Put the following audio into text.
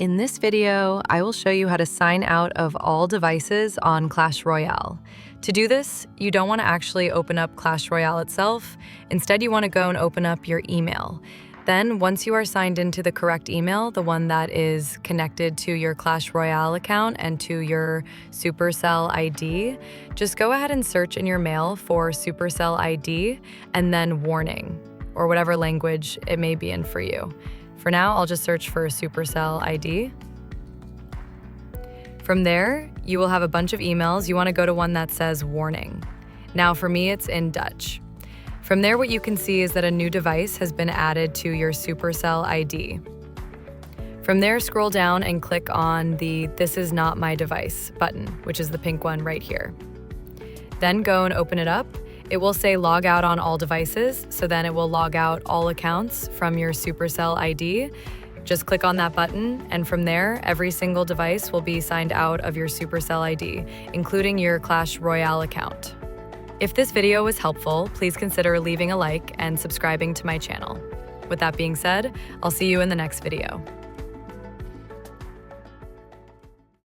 In this video, I will show you how to sign out of all devices on Clash Royale. To do this, you don't want to actually open up Clash Royale itself. Instead, you want to go and open up your email. Then, once you are signed into the correct email, the one that is connected to your Clash Royale account and to your Supercell ID, just go ahead and search in your mail for Supercell ID and then warning, or whatever language it may be in for you. For now, I'll just search for Supercell ID. From there, you will have a bunch of emails. You want to go to one that says warning. Now, for me, it's in Dutch. From there, what you can see is that a new device has been added to your Supercell ID. From there, scroll down and click on the This is not my device button, which is the pink one right here. Then go and open it up. It will say log out on all devices, so then it will log out all accounts from your Supercell ID. Just click on that button, and from there, every single device will be signed out of your Supercell ID, including your Clash Royale account. If this video was helpful, please consider leaving a like and subscribing to my channel. With that being said, I'll see you in the next video.